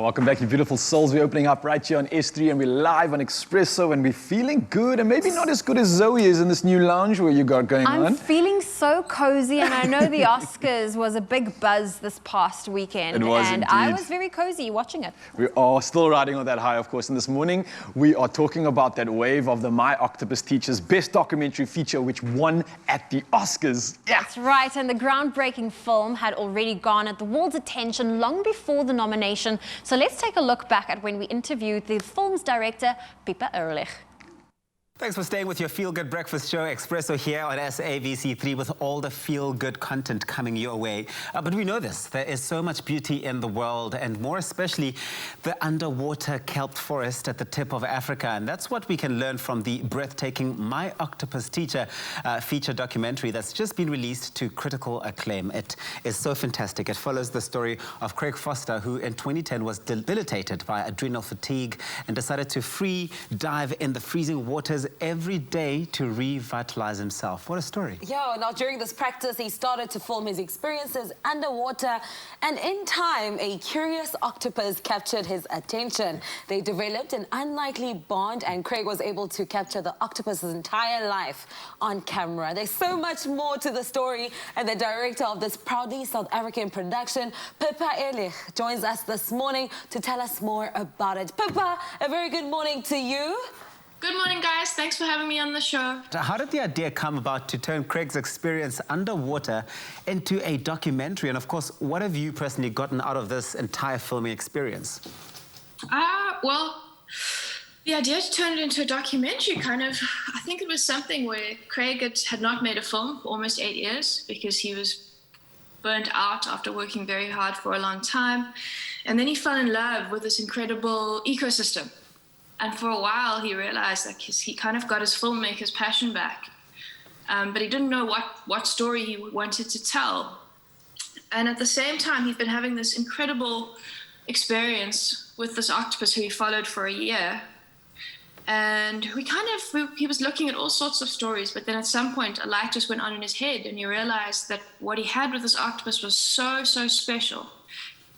Welcome back, you beautiful souls. We're opening up right here on S3 and we're live on Expresso and we're feeling good and maybe not as good as Zoe is in this new lounge where you got going on. I'm feeling so cozy, and I know the Oscars was a big buzz this past weekend. It was and indeed. I was very cozy watching it. We are still riding on that high, of course, and this morning we are talking about that wave of the My Octopus Teacher's Best Documentary Feature, which won at the Oscars. Yeah. That's right, and the groundbreaking film had already garnered the world's attention long before the nomination. So let's take a look back at when we interviewed the film's director, Pippa Ehrlich. Thanks for staying with your Feel Good Breakfast Show. Expresso here on SABC3 with all the feel good content coming your way. But we know this, there is so much beauty in the world, and more especially the underwater kelp forest at the tip of Africa. And that's what we can learn from the breathtaking My Octopus Teacher feature documentary that's just been released to critical acclaim. It is so fantastic. It follows the story of Craig Foster, who in 2010 was debilitated by adrenal fatigue and decided to free dive in the freezing waters every day to revitalize himself. What a story. Yeah, now during this practice, he started to film his experiences underwater, and in time, a curious octopus captured his attention. They developed an unlikely bond, and Craig was able to capture the octopus's entire life on camera. There's so much more to the story, and the director of this proudly South African production, Pippa Ehrlich, joins us this morning to tell us more about it. Pippa, a very good morning to you. Good morning, guys. Thanks for having me on the show. How did the idea come about to turn Craig's experience underwater into a documentary? And of course, what have you personally gotten out of this entire filming experience? Well, the idea to turn it into a documentary I think it was something where Craig had not made a film for almost 8 years because he was burnt out after working very hard for a long time. And then he fell in love with this incredible ecosystem. And for a while, he realized that he kind of got his filmmaker's passion back. But he didn't know what story he wanted to tell. And at the same time, he'd been having this incredible experience with this octopus who he followed for a year. And he was looking at all sorts of stories, but then at some point, a light just went on in his head, and he realized that what he had with this octopus was so, so special.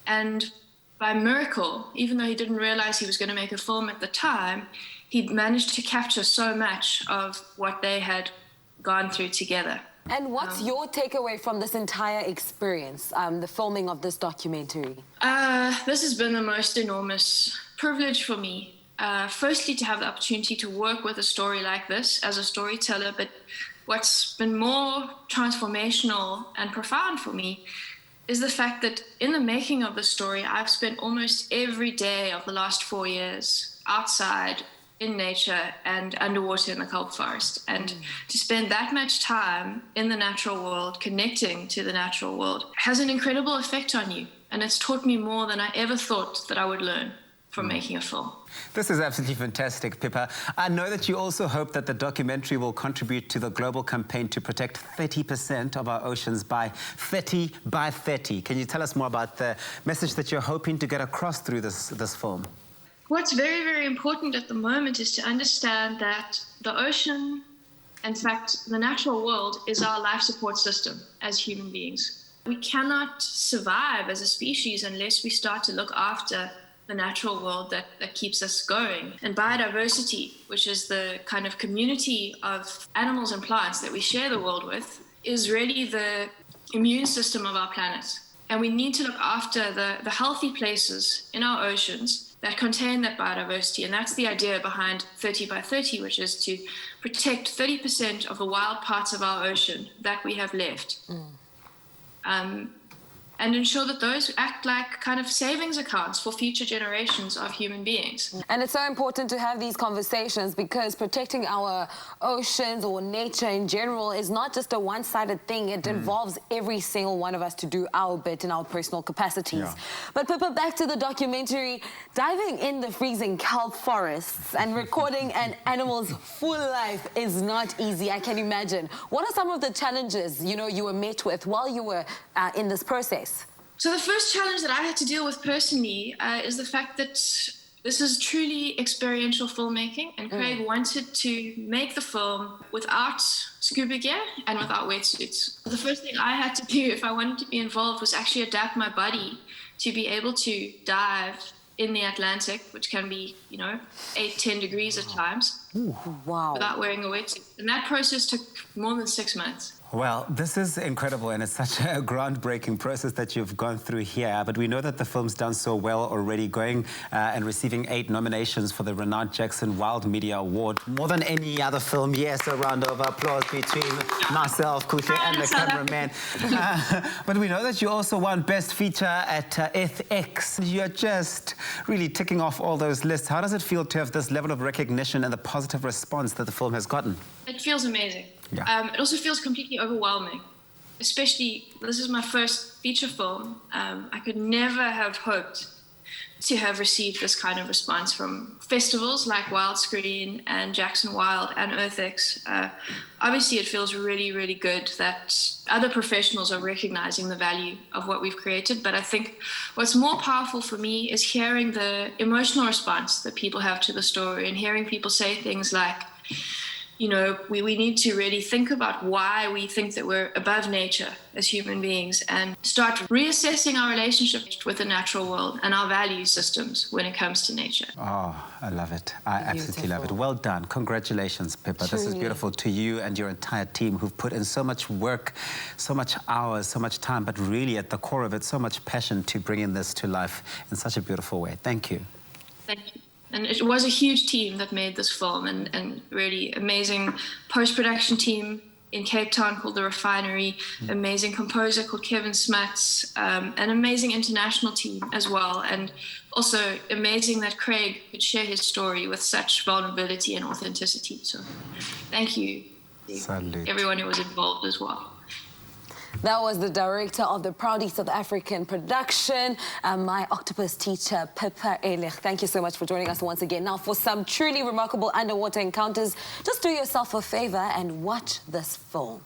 And by miracle, even though he didn't realize he was going to make a film at the time, he'd managed to capture so much of what they had gone through together. And what's your takeaway from this entire experience, the filming of this documentary? This has been the most enormous privilege for me. Firstly, to have the opportunity to work with a story like this as a storyteller, but what's been more transformational and profound for me is the fact that in the making of the story, I've spent almost every day of the last 4 years outside in nature and underwater in the kelp forest. And to spend that much time in the natural world, connecting to the natural world, has an incredible effect on you. And it's taught me more than I ever thought that I would learn from making a film. This is absolutely fantastic, Pippa. I know that you also hope that the documentary will contribute to the global campaign to protect 30% of our oceans by 30 by 30. Can you tell us more about the message that you're hoping to get across through this film? What's very, very important at the moment is to understand that the ocean, in fact, the natural world, is our life support system as human beings. We cannot survive as a species unless we start to look after the natural world that keeps us going. And biodiversity, which is the kind of community of animals and plants that we share the world with, is really the immune system of our planet. And we need to look after the healthy places in our oceans that contain that biodiversity. And that's the idea behind 30 by 30, which is to protect 30% of the wild parts of our ocean that we have left. And ensure that those act like kind of savings accounts for future generations of human beings. And it's so important to have these conversations because protecting our oceans or nature in general is not just a one-sided thing. It involves every single one of us to do our bit in our personal capacities. Yeah. But Pippa, back to the documentary, diving in the freezing kelp forests and recording an animal's full life is not easy, I can imagine. What are some of the challenges, you were met with while you were in this process? So the first challenge that I had to deal with personally is the fact that this is truly experiential filmmaking, and Craig wanted to make the film without scuba gear and without wetsuits. The first thing I had to do if I wanted to be involved was actually adapt my body to be able to dive in the Atlantic, which can be, 8-10 degrees at times, Wow. without wearing a wetsuit. And that process took more than 6 months. Well, this is incredible, and it's such a groundbreaking process that you've gone through here. But we know that the film's done so well already, going and receiving 8 nominations for the renowned Jackson Wild Media Award, more than any other film. Yes, a round of applause between myself, Kuhle, and the cameraman. But we know that you also won Best Feature at FX. You're just really ticking off all those lists. How does it feel to have this level of recognition and the positive response that the film has gotten? It feels amazing. Yeah. It also feels completely overwhelming, especially this is my first feature film. I could never have hoped to have received this kind of response from festivals like Wildscreen and Jackson Wild and EarthX. Obviously, it feels really, really good that other professionals are recognizing the value of what we've created. But I think what's more powerful for me is hearing the emotional response that people have to the story and hearing people say things like, we need to really think about why we think that we're above nature as human beings and start reassessing our relationship with the natural world and our value systems when it comes to nature. Oh, I love it. I absolutely love it. Well done. Congratulations, Pippa. This is beautiful to you and your entire team who've put in so much work, so much hours, so much time, but really at the core of it, so much passion to bringing this to life in such a beautiful way. Thank you. Thank you. And it was a huge team that made this film, and really amazing post-production team in Cape Town called The Refinery, amazing composer called Kevin Smuts, an amazing international team as well, and also amazing that Craig could share his story with such vulnerability and authenticity. So thank you, Salute. Everyone who was involved as well. That was the director of the proudly South African production, my Octopus teacher, Pippa Ehrlich. Thank you so much for joining us once again. Now, for some truly remarkable underwater encounters, just do yourself a favor and watch this film.